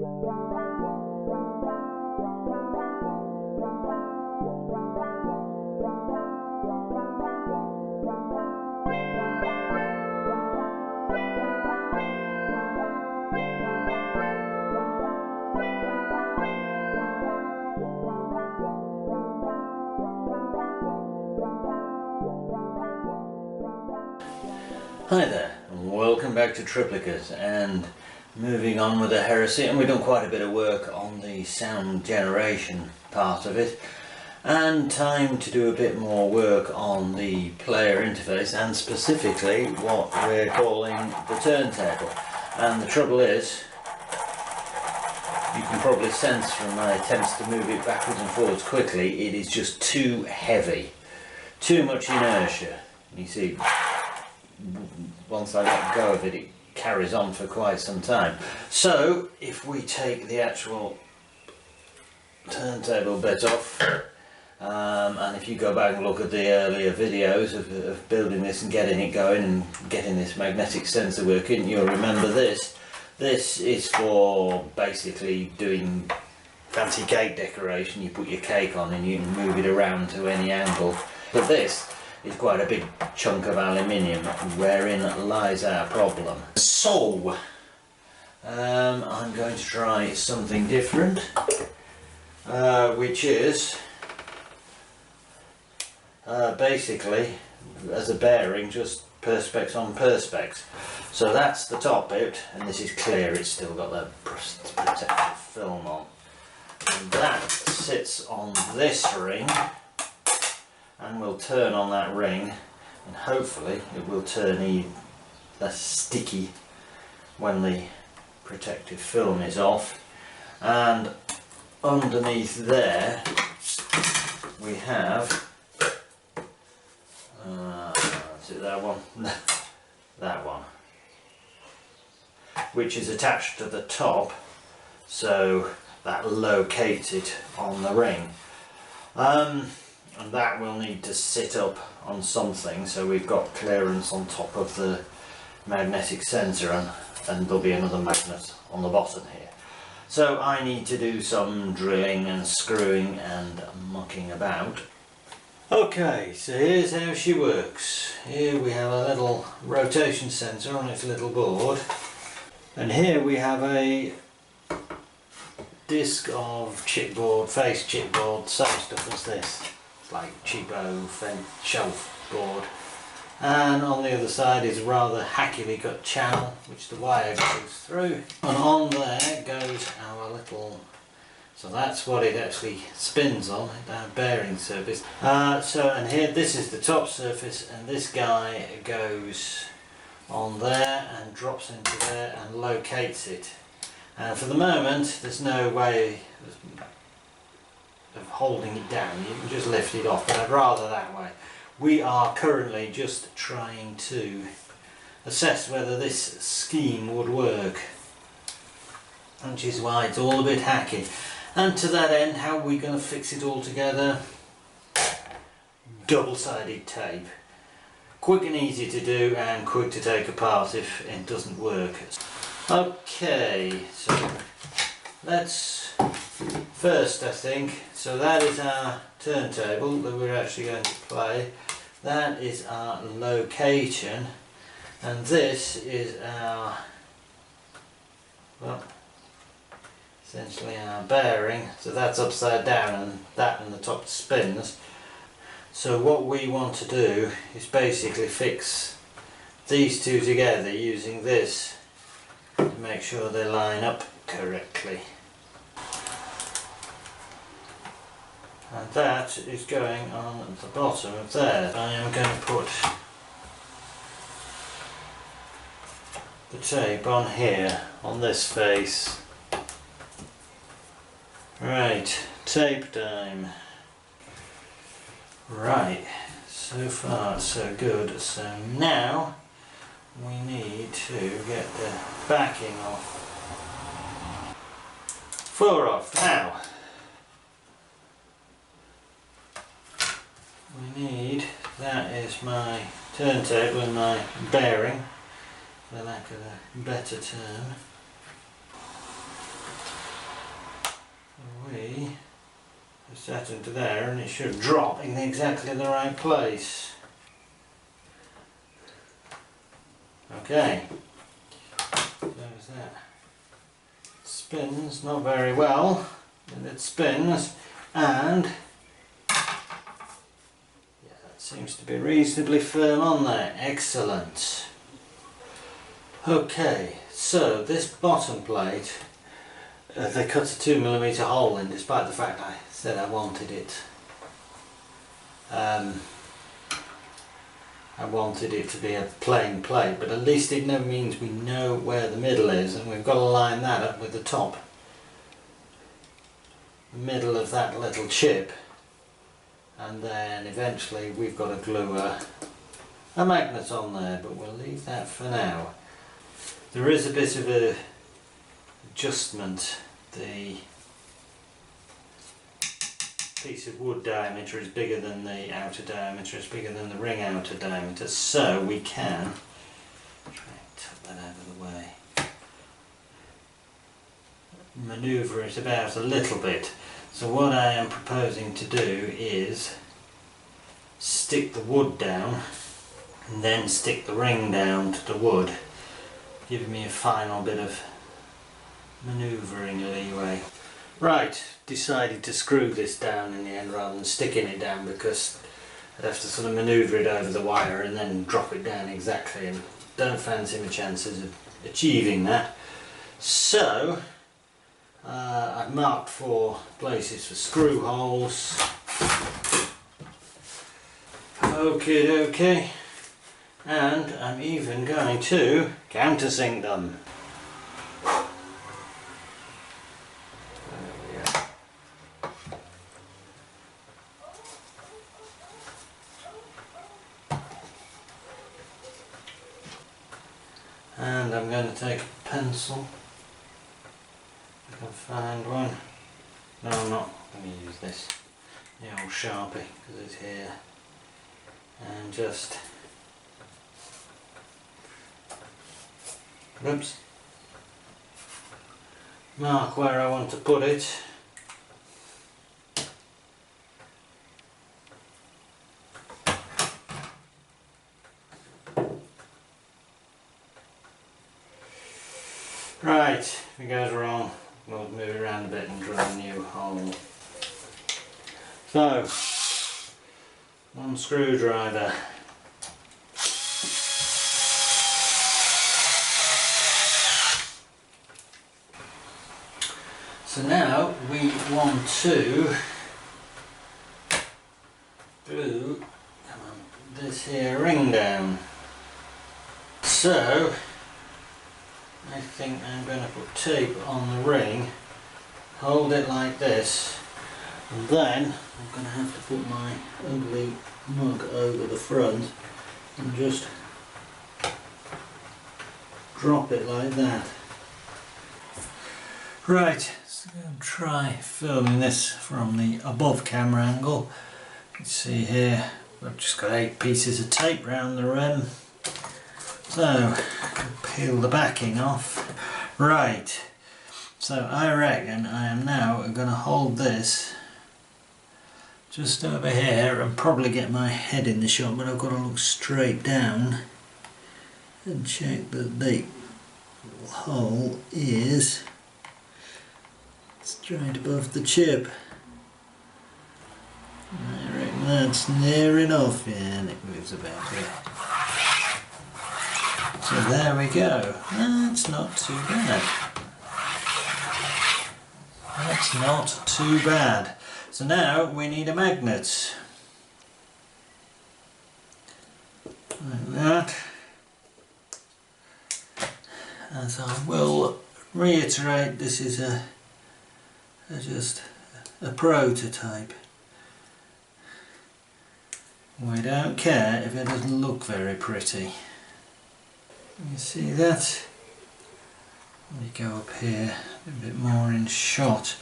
Hi there, and welcome back to Triplicate, and moving on with the heresy, and we've done quite a bit of work on the sound generation part of it, and time to do a bit more work on the player interface, and specifically what we're calling the turntable. And the trouble is, you can probably sense from my attempts to move it backwards and forwards quickly, it is just too heavy, too much inertia. You see, once I let go of it, it carries on for quite some time. So if we take the actual turntable bit off, and if you go back and look at the earlier videos of building this and getting it going and getting this magnetic sensor working, you'll remember this. This is for basically doing fancy cake decoration. You put your cake on and you can move it around to any angle. But this is quite a big chunk of aluminium, wherein lies our problem. So I'm going to try something different, which is basically, as a bearing, just perspex on perspex. So that's the top bit, and this is clear, it's still got that protective film on. And that sits on this ring, and we'll turn on that ring, and hopefully it will turn less sticky when the protective film is off. And underneath there we have is it that one? That one, which is attached to the top, so that locates it on the ring. And that will need to sit up on something, so we've got clearance on top of the magnetic sensor, and there'll be another magnet on the bottom here. So I need to do some drilling and screwing and mucking about. Okay, so here's how she works. Here we have a little rotation sensor on its little board, and here we have a disc of chipboard, face chipboard, same stuff as this. It's like cheapo shelf board, and on the other side is a rather hackily cut channel which the wire goes through, and on there goes our little, so that's what it actually spins on, our bearing surface. And here, this is the top surface, and this guy goes on there and drops into there and locates it. And for the moment there's no way of holding it down, you can just lift it off, but I'd rather that way. We are currently just trying to assess whether this scheme would work, which is why it's all a bit hacky. And to that end, how are we going to fix it all together? Double-sided tape. Quick and easy to do, and quick to take apart if it doesn't work. Okay, so let's first, I think, so that is our turntable that we're actually going to play. That is our location, and this is our, well, essentially our bearing. So that's upside down, and that and the top spins. So what we want to do is basically fix these two together using this to make sure they line up correctly. And that is going on at the bottom of there. I am going to put the tape on here, on this face. Right, tape time. Right, so far so good. So now we need to get the backing off. 4 off. Now we need, that is my turntable and my bearing, for lack of a better term. set into there, and it should drop in exactly the right place. Okay, there's that. Spins not very well, and it spins, and yeah, that seems to be reasonably firm on there. Excellent. Okay, so this bottom plate, they cut a 2mm hole in, despite the fact I said I wanted it. I wanted it to be a plain plate, but at least it now means we know where the middle is, and we've got to line that up with the top. The middle of that little chip, and then eventually we've got to glue a magnet on there, but we'll leave that for now. There is a bit of a adjustment. The piece of wood diameter is bigger than the outer diameter, it's bigger than the ring outer diameter, so we can try and tuck that out of the way, manoeuvre it about a little bit. So what I am proposing to do is stick the wood down and then stick the ring down to the wood, giving me a final bit of manoeuvring leeway. Right, decided to screw this down in the end rather than sticking it down, because I'd have to sort of manoeuvre it over the wire and then drop it down exactly, and don't fancy my chances of achieving that. So I've marked 4 places for screw holes. Okay, and I'm even going to countersink them. And I'm going to take a pencil, if I can find one. No, I'm not going to use this, the old Sharpie, because it's here, and just oops, mark where I want to put it. Right, if it goes wrong, we'll move it around a bit and drill a new hole. So, 1 screwdriver. So now we want to glue this here ring down. So I think I'm going to put tape on the ring, hold it like this, and then I'm going to have to put my ugly mug over the front and just drop it like that. Right, so I'm going to try filming this from the above camera angle. You can see here I've just got 8 pieces of tape round the rim. So, peel the backing off. Right, so I reckon I am now going to hold this just over here and probably get my head in the shot, but I've got to look straight down and check that the hole is straight above the chip. I reckon that's near enough, yeah, and it moves about here. So there we go. That's not too bad. That's not too bad. So now we need a magnet. Like that. As I will reiterate, this is just a prototype. We don't care if it doesn't look very pretty. You see that? Let me go up here a bit more in shot,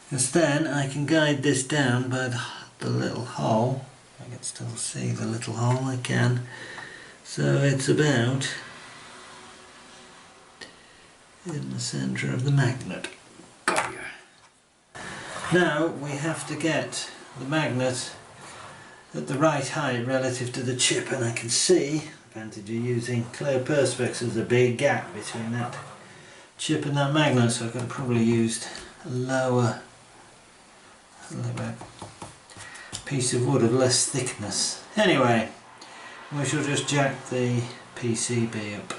because then I can guide this down by the little hole. I can still see the little hole, I can. So it's about in the centre of the magnet. Now we have to get the magnet at the right height relative to the chip, and I can see the advantage of using clear perspex. There's a big gap between that chip and that magnet, so I could have probably used a lower piece of wood of less thickness. Anyway, we shall just jack the PCB up.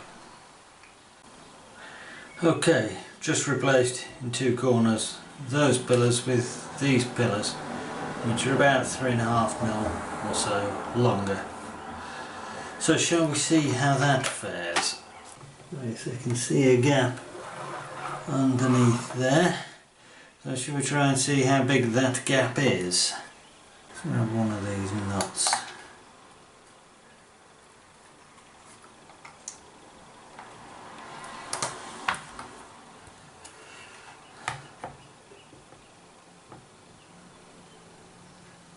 Okay, just replaced in two corners those pillars with these pillars, which are about 3.5mm or so longer. So shall we see how that fares? Right, so you can see a gap underneath there. So shall we try and see how big that gap is? Let's grab one of these nuts.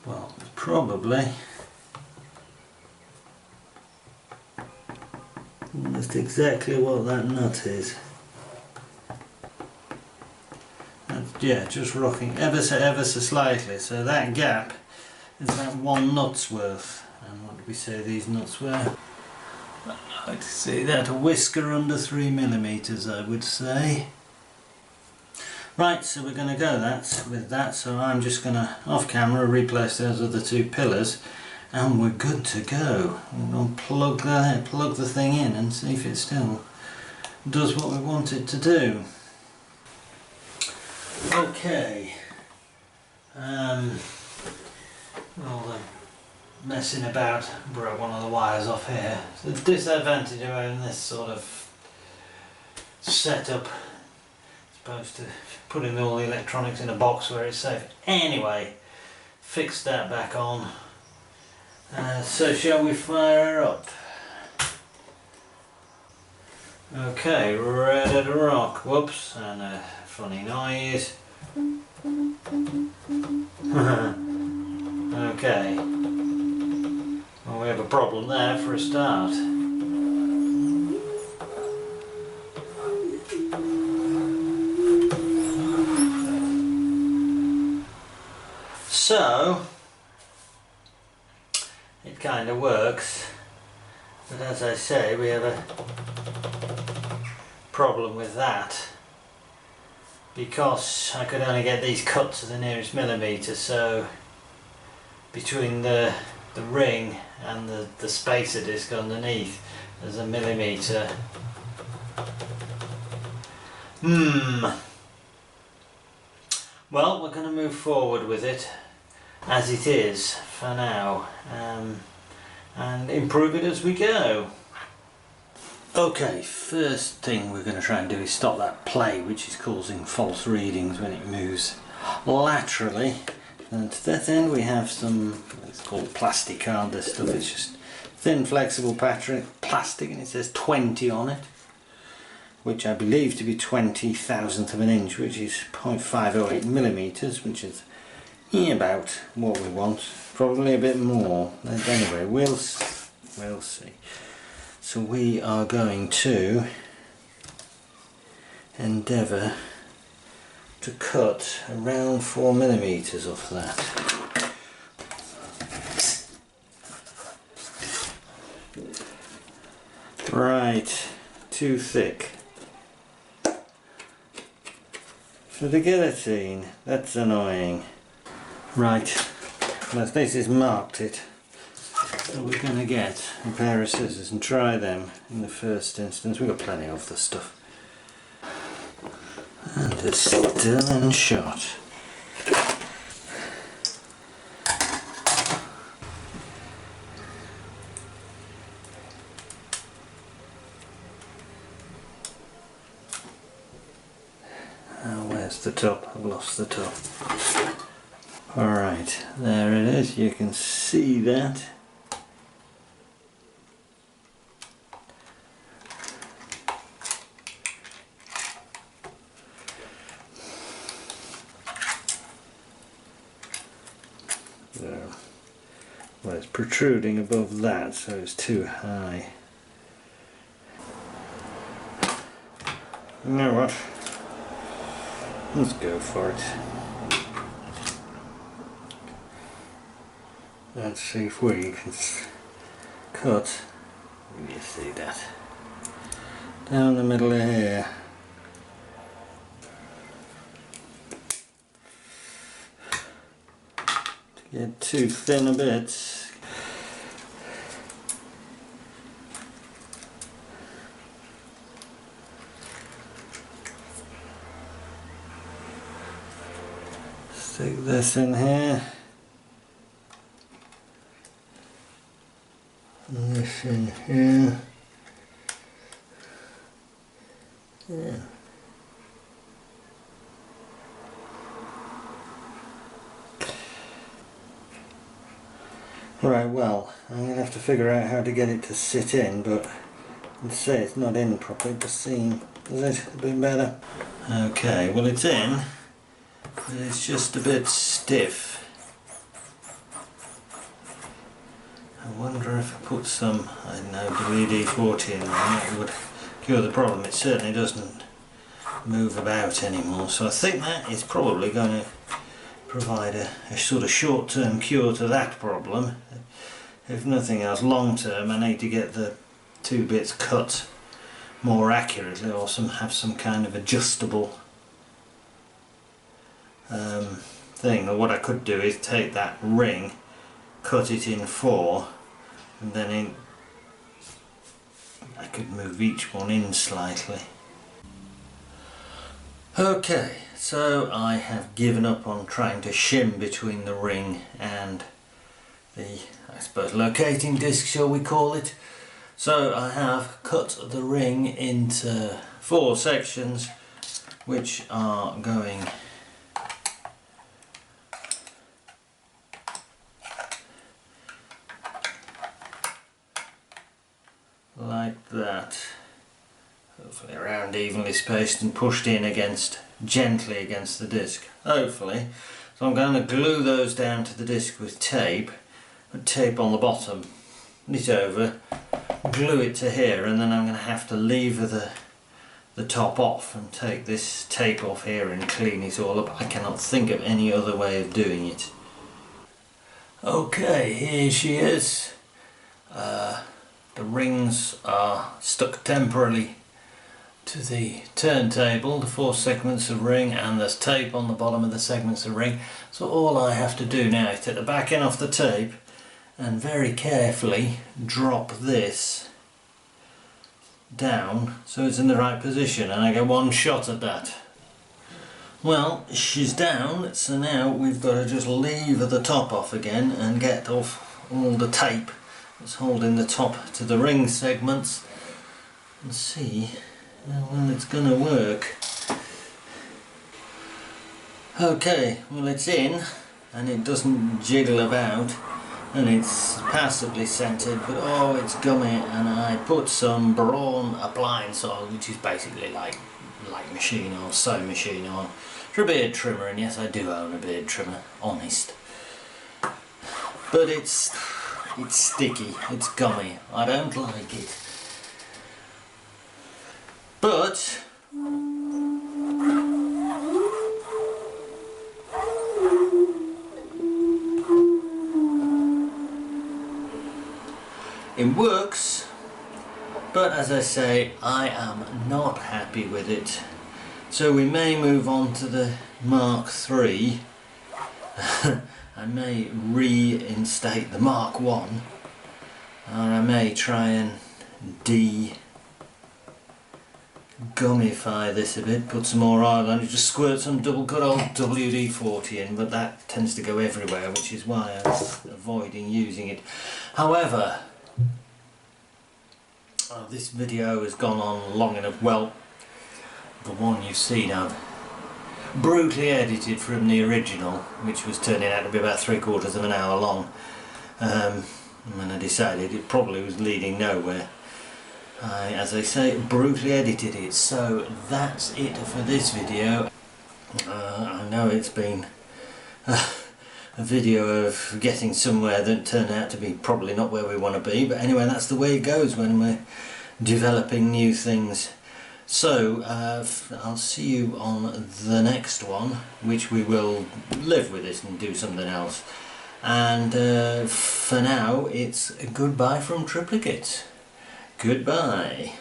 Well, probably almost exactly what that nut is. Yeah, just rocking ever so slightly. So that gap is about 1 nut's worth. And what did we say these nuts were? I'd like to see that a whisker under 3mm, I would say. Right, so we're going to go with that. So I'm just going to, off camera, replace those other two pillars, and we're good to go. We'll plug the thing in and see if it still does what we want it to do. Okay, all the messing about, broke one of the wires off here. So the disadvantage of having this sort of setup, as opposed to putting all the electronics in a box where it's safe. Anyway, fixed that back on. So shall we fire her up? Okay, ready to rock. Whoops, and a funny noise. Okay. Well, we have a problem there for a start. So, it kind of works, but as I say, we have a problem with that, because I could only get these cut to the nearest millimetre, so between the ring and the spacer disc underneath there's a millimetre. Well, we're going to move forward with it as it is for now, and improve it as we go. Okay, first thing we're going to try and do is stop that play, which is causing false readings when it moves laterally. And to that end we have some, it's called plastic card, this stuff, it's just thin flexible plastic, and it says 20 on it, which I believe to be 20,000th of an inch, which is 0.508mm, which is about what we want, probably a bit more. But anyway, we'll see. So we are going to endeavour to cut around 4mm off that. Right, too thick for the guillotine. That's annoying. Right, well, this is marked it. So we're going to get a pair of scissors and try them in the first instance. We've got plenty of the stuff. And it's still in shot. Where's the top? I've lost the top. Alright, there it is. You can see that. Well, it's protruding above that, so it's too high. You know what? Let's go for it. Let's see if we can cut, you see that, down the middle of here. To get too thin a bit. Stick this in here. And this in here. Yeah. Right, well, I'm going to have to figure out how to get it to sit in, but let's say it's not in properly. Just seem, is it a bit better? Okay, well it's in, but it's just a bit stiff. I wonder if I put some, I don't know, WD-40 in there, it would cure the problem. It certainly doesn't move about anymore, so I think that is probably going to provide a sort of short-term cure to that problem. If nothing else, long-term I need to get the two bits cut more accurately, or have some kind of adjustable thing. Or what I could do is take that ring, cut it in 4, and then I could move each one in slightly. Okay, so I have given up on trying to shim between the ring and the, I suppose, locating disc, shall we call it. So I have cut the ring into 4 sections, which are going like that, hopefully around evenly spaced and pushed in gently against the disc, hopefully. So I'm going to glue those down to the disc with tape, put tape on the bottom, knit over, glue it to here, and then I'm going to have to lever the top off and take this tape off here and clean it all up. I cannot think of any other way of doing it. Okay, here she is. The rings are stuck temporarily to the turntable, the 4 segments of ring, and there's tape on the bottom of the segments of ring. So all I have to do now is take the back end off the tape and very carefully drop this down so it's in the right position, and I get one shot at that. Well, she's down, so now we've got to just lever the top off again and get off all the tape that's holding the top to the ring segments, and see how well it's going to work. Okay, well it's in and it doesn't jiggle about and it's passively centered, but oh, it's gummy, and I put some Braun appliance oil, which is basically like machine oil, sewing machine oil, for a beard trimmer, and yes, I do own a beard trimmer, honest. But it's sticky, it's gummy, I don't like it. But it works, but as I say, I am not happy with it. So we may move on to the Mark III. I may reinstate the Mark I, or I may try and gummify this a bit, put some more oil on it, just squirt some good old WD-40 in, but that tends to go everywhere, which is why I'm avoiding using it. However, this video has gone on long enough. Well, the one you've seen I've brutally edited from the original, which was turning out to be about 3/4 of an hour long, and I decided it probably was leading nowhere. I, as I say, brutally edited it, so that's it for this video. I know it's been a video of getting somewhere that turned out to be probably not where we want to be, but anyway, that's the way it goes when we're developing new things. So I'll see you on the next one, which we will live with this and do something else. And for now, it's goodbye from Triplicate. Goodbye.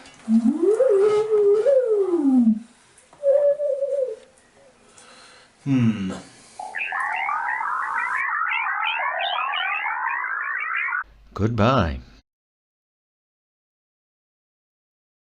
Goodbye.